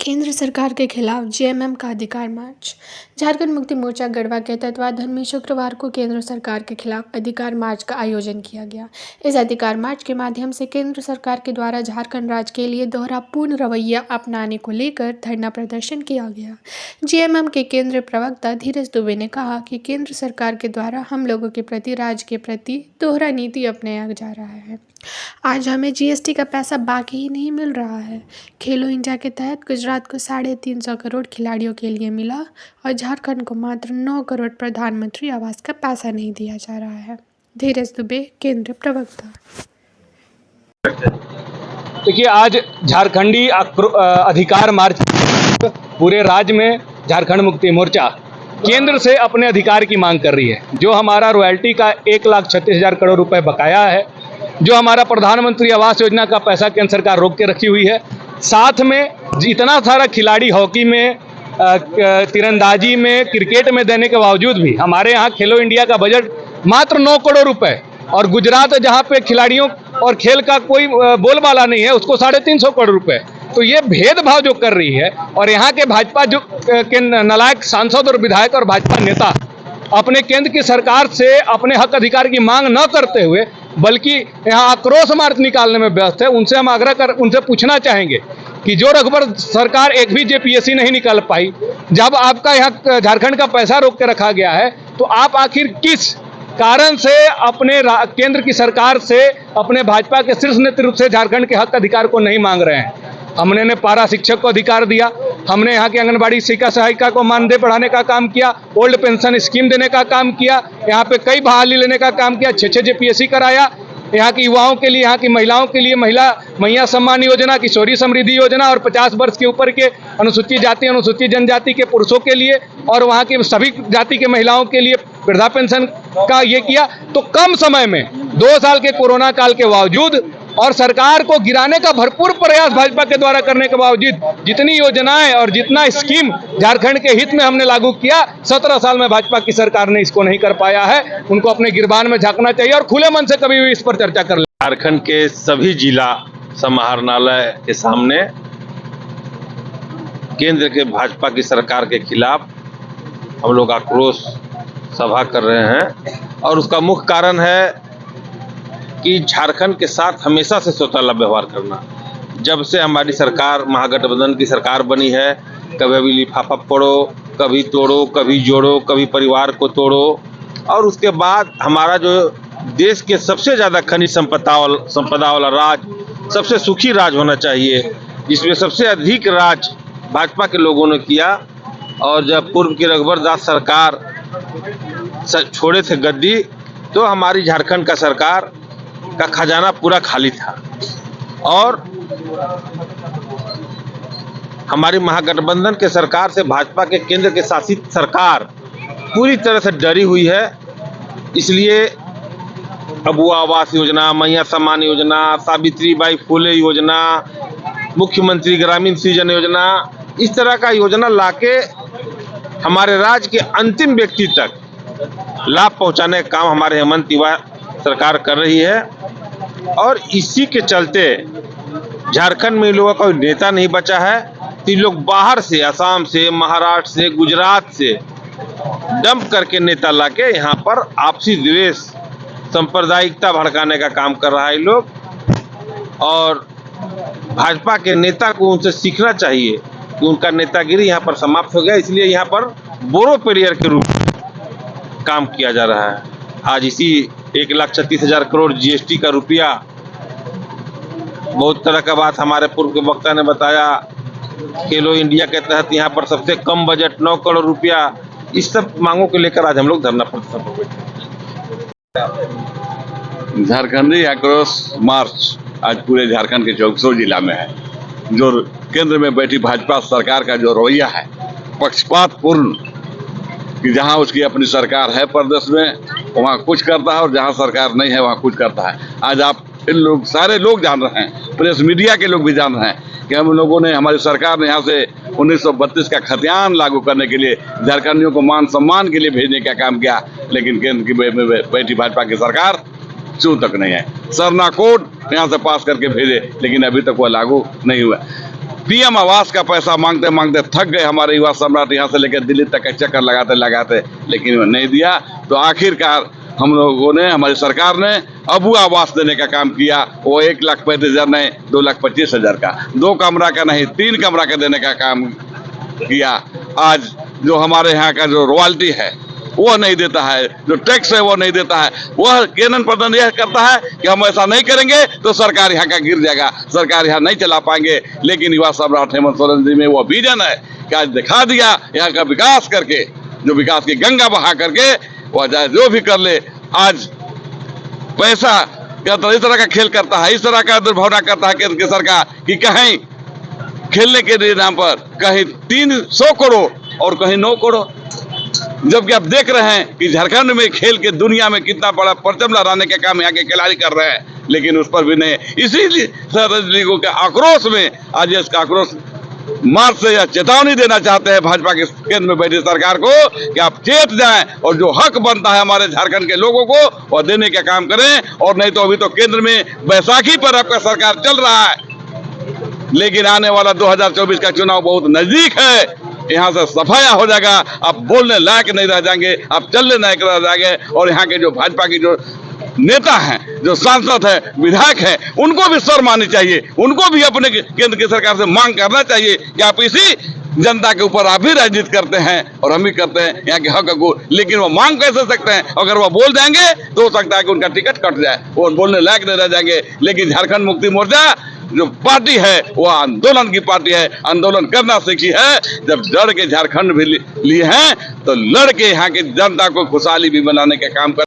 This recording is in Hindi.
केंद्र सरकार के खिलाफ जेएमएम का अधिकार मार्च। झारखंड मुक्ति मोर्चा गढ़वा के तत्वाधान में शुक्रवार को केंद्र सरकार के खिलाफ अधिकार मार्च का आयोजन किया गया। इस अधिकार मार्च के माध्यम से केंद्र सरकार के द्वारा झारखंड राज्य के लिए दोहरापूर्ण रवैया अपनाने को लेकर धरना प्रदर्शन किया गया। जेएमएम के केंद्रीय प्रवक्ता धीरज दुबे ने कहा कि केंद्र सरकार के द्वारा हम लोगों के प्रति, राज्य के प्रति दोहरा नीति अपनाया जा रहा है। आज हमें जीएसटी का पैसा बाकी ही नहीं मिल रहा है। खेलो इंडिया के तहत गुजरात को 350 करोड़ खिलाड़ियों के लिए मिला और झारखंड को मात्र 9 करोड़ प्रधानमंत्री आवास का पैसा नहीं दिया जा रहा है। धीरज दुबे, केंद्रीय प्रवक्ता। देखिए, आज झारखंडी अधिकार मार्च पूरे राज्य में झारखंड मुक्ति मोर्चा केंद्र से अपने अधिकार की मांग कर रही है। जो हमारा रॉयल्टी का 1,36,000 करोड़ रुपए बकाया है, जो हमारा प्रधानमंत्री आवास योजना का पैसा केंद्र सरकार रोक के रखी हुई है, साथ में इतना सारा खिलाड़ी हॉकी में, तीरंदाजी में, क्रिकेट में देने के बावजूद भी हमारे यहाँ खेलो इंडिया का बजट मात्र 9 करोड़ रुपए, और गुजरात जहाँ पे खिलाड़ियों और खेल का कोई बोलबाला नहीं है, उसको 350 करोड़ रुपए। तो ये भेदभाव जो कर रही है, और यहाँ के भाजपा जो के नालायक सांसद और विधायक और भाजपा नेता अपने केंद्र की सरकार से अपने हक अधिकार की मांग न करते हुए बल्कि यहाँ आक्रोश मार्च निकालने में व्यस्त है, उनसे हम उनसे पूछना चाहेंगे कि जो रघुवर सरकार एक भी जेपीएससी नहीं निकाल पाई, जब आपका यहाँ झारखंड का पैसा रोक के रखा गया है, तो आप आखिर किस कारण से अपने केंद्र की सरकार से, अपने भाजपा के शीर्ष नेतृत्व से झारखंड के हक अधिकार को नहीं मांग रहे हैं? हमने पारा शिक्षक को अधिकार दिया, हमने यहाँ की आंगनबाड़ी शिक्षा सहायिका को मानदेय बढ़ाने का काम किया, ओल्ड पेंशन स्कीम देने का काम किया, यहाँ पे कई बहाली लेने का काम किया, 6 जेपीएससी कराया, यहाँ की युवाओं के लिए, यहाँ की महिलाओं के लिए मैया सम्मान योजना, किशोरी समृद्धि योजना, और 50 वर्ष के ऊपर के अनुसूचित जाति अनुसूचित जनजाति के पुरुषों के लिए और वहाँ की सभी जाति के महिलाओं के लिए वृद्धा पेंशन का ये किया। तो कम समय में 2 साल के कोरोना काल के बावजूद और सरकार को गिराने का भरपूर प्रयास भाजपा के द्वारा करने के बावजूद जितनी योजनाएं और जितना स्कीम झारखंड के हित में हमने लागू किया, 17 साल में भाजपा की सरकार ने इसको नहीं कर पाया है। उनको अपने गिरबान में झांकना चाहिए और खुले मन से कभी भी इस पर चर्चा कर ले। झारखंड के सभी जिला समाहरणालय के सामने केंद्र के भाजपा की सरकार के खिलाफ हम लोग आक्रोश सभा कर रहे हैं, और उसका मुख्य कारण है कि झारखंड के साथ हमेशा से सौतेला व्यवहार करना। जब से हमारी सरकार महागठबंधन की सरकार बनी है, कभी लिफाफा पढ़ो, कभी तोड़ो, कभी जोड़ो, कभी परिवार को तोड़ो, और उसके बाद हमारा जो देश के सबसे ज़्यादा खनिज संपदा वाला राज्य, सबसे सुखी राज्य होना चाहिए, जिसमें सबसे अधिक राज भाजपा के लोगों ने किया। और जब पूर्व की रघुवर दास सरकार छोड़े थे गद्दी, तो हमारी झारखंड का सरकार का खजाना पूरा खाली था, और हमारी महागठबंधन के सरकार से भाजपा के केंद्र के शासित सरकार पूरी तरह से डरी हुई है। इसलिए अबुआ आवास योजना, मैया सम्मान योजना, सावित्रीबाई फुले योजना, मुख्यमंत्री ग्रामीण सृजन योजना, इस तरह का योजना लाके हमारे राज्य के अंतिम व्यक्ति तक लाभ पहुंचाने का काम हमारे हेमंत तिवारी सरकार कर रही है। और इसी के चलते झारखंड में इन लोगों का कोई नेता नहीं बचा है, तो ये लोग बाहर से, असम से, महाराष्ट्र से, गुजरात से डंप करके नेता लाके यहाँ पर आपसी द्वेष, सांप्रदायिकता भड़काने का काम कर रहा है लोग। और भाजपा के नेता को उनसे सीखना चाहिए कि उनका नेतागिरी यहाँ पर समाप्त हो गया, इसलिए यहाँ पर बोरो पेरियर के रूप में काम किया जा रहा है। आज इसी 1,36,000 करोड़ जीएसटी का रुपया, बहुत तरह का बात हमारे पूर्व के वक्ता ने बताया, खेलो इंडिया के तहत यहाँ पर सबसे कम बजट 9 करोड़ रुपया, इस सब मांगों को लेकर आज हम लोग धरना प्रदर्शन पर बैठे। झारखंडी आक्रोश मार्च आज पूरे झारखंड के 24 जिला में है। जो केंद्र में बैठी भाजपा सरकार का जो रवैया है पक्षपातपूर्ण, कि जहां उसकी अपनी सरकार है प्रदेश में वहां कुछ करता है, और जहां सरकार नहीं है वहां कुछ करता है। आज आप इन लोग, सारे लोग जान रहे हैं, प्रेस मीडिया के लोग भी जान रहे हैं कि हम लोगों ने, हमारी सरकार ने यहाँ से 1932 का खतियान लागू करने के लिए झारखंडियों को मान सम्मान के लिए भेजने का काम किया, लेकिन केंद्र की बैठी भाजपा की सरकार चू तक नहीं है। सरना कोड यहाँ से पास करके भेजे, लेकिन अभी तक वह लागू नहीं हुआ। पीएम आवास का पैसा मांगते मांगते थक गए हमारे युवा सम्राट, यहाँ से लेकर दिल्ली तक के चक्कर लगाते लगाते, लेकिन वो नहीं दिया। तो आखिरकार हम लोगों ने, हमारी सरकार ने अबू आवास देने का काम किया। वो 1,35,000 नहीं, 2,25,000 का, 2 कमरा का नहीं 3 कमरा का देने का काम किया। आज जो हमारे यहाँ का जो रॉयल्टी है वो नहीं देता है, जो टैक्स है वो नहीं देता है। वह केंद्र प्रधान यह करता है कि हम ऐसा नहीं करेंगे तो सरकार यहाँ का गिर जाएगा, सरकार यहाँ नहीं चला पाएंगे। लेकिन युवा सम्राट हेमंत सोरेन जी में वो विजन है कि आज दिखा दिया यहाँ का विकास करके, जो विकास की गंगा बहा करके वह चाहे जो भी कर ले। आज पैसा इस तरह का खेल करता है, इस तरह का दुर्भावना करता है केंद्र की सरकार कि कहीं खेलने के नाम पर कहीं 300 करोड़ और कहीं 9 करोड़, जबकि आप देख रहे हैं कि झारखंड में खेल के दुनिया में कितना बड़ा परचम लहराने का काम यहाँ के खिलाड़ी कर रहे हैं, लेकिन उस पर भी नहीं। इसीलिए लीगों के आक्रोश में आज इसका आक्रोश मार्च से यह चेतावनी देना चाहते हैं भाजपा के केंद्र में बैठी सरकार को कि आप चेत जाएं और जो हक बनता है हमारे झारखंड के लोगों को वह देने का काम करें। और नहीं तो अभी तो केंद्र में बैसाखी पर आपका सरकार चल रहा है, लेकिन आने वाला 2024 का चुनाव बहुत नजदीक है। यहाँ से सफाया हो जाएगा, आप बोलने लायक नहीं रह जाएंगे, आप चलने लायक रह जाएंगे। और यहाँ के जो भाजपा की जो नेता हैं, जो सांसद हैं, विधायक हैं, उनको भी शर्म आनी चाहिए, उनको भी अपने केंद्र की सरकार से मांग करना चाहिए कि आप इसी जनता के ऊपर आप भी राजनीति करते हैं और हम भी करते हैं यहाँ के हक को, लेकिन वो मांग कैसे सकते हैं? अगर वो बोल जाएंगे तो हो सकता है कि उनका टिकट कट जाए, वो बोलने लायक नहीं रह जाएंगे। लेकिन झारखंड मुक्ति मोर्चा जो पार्टी है वो आंदोलन की पार्टी है, आंदोलन करना सीखी है। जब लड़ के झारखंड भी लिए हैं तो लड़ के यहाँ की जनता को खुशहाली भी बनाने का काम कर